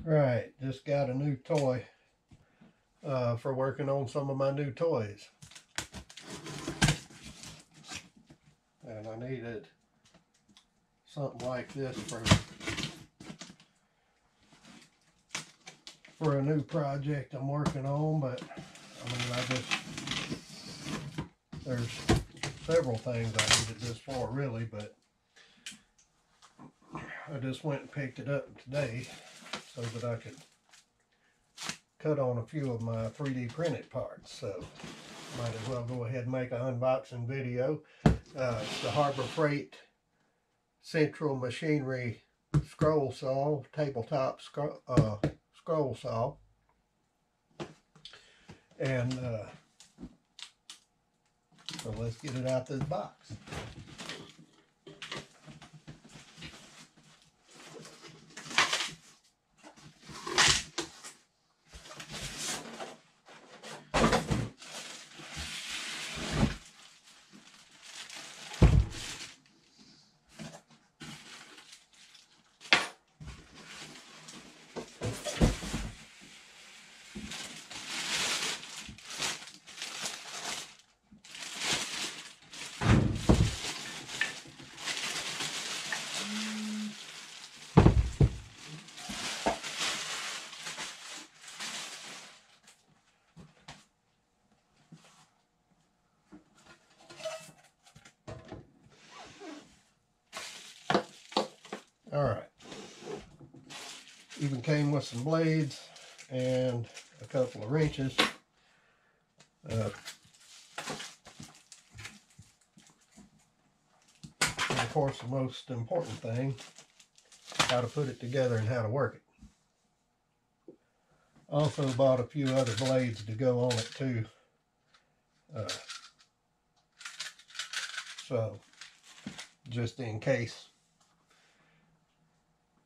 Right, just got a new toy for working on some of my new toys. And I needed something like this for a new project I'm working on, but I mean, there's several things I needed this for really, but I just went and picked it up today so that I could cut on a few of my 3D printed parts. So might as well go ahead and make an unboxing video. It's the Harbor Freight Central Machinery scroll saw, tabletop scroll saw. And so let's get it out of this box. All right, even came with some blades and a couple of wrenches. And of course, the most important thing, how to put it together and how to work it. Also bought a few other blades to go on it too. So, just in case.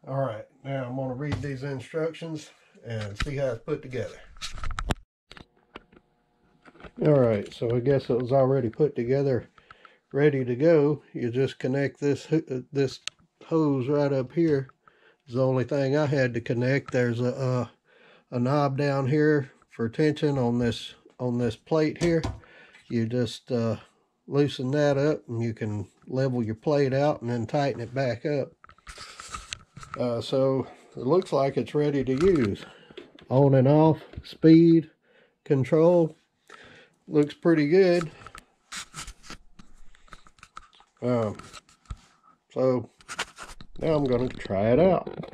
All right, now I'm going to read these instructions and see how it's put together. All right, so I guess it was already put together, ready to go. You just connect this hose right up here. It's the only thing I had to connect. There's a knob down here for tension on this plate here. You just loosen that up and you can level your plate out and then tighten it back up. So it looks like it's ready to use. On and off, speed, control, looks pretty good. So now I'm going to try it out.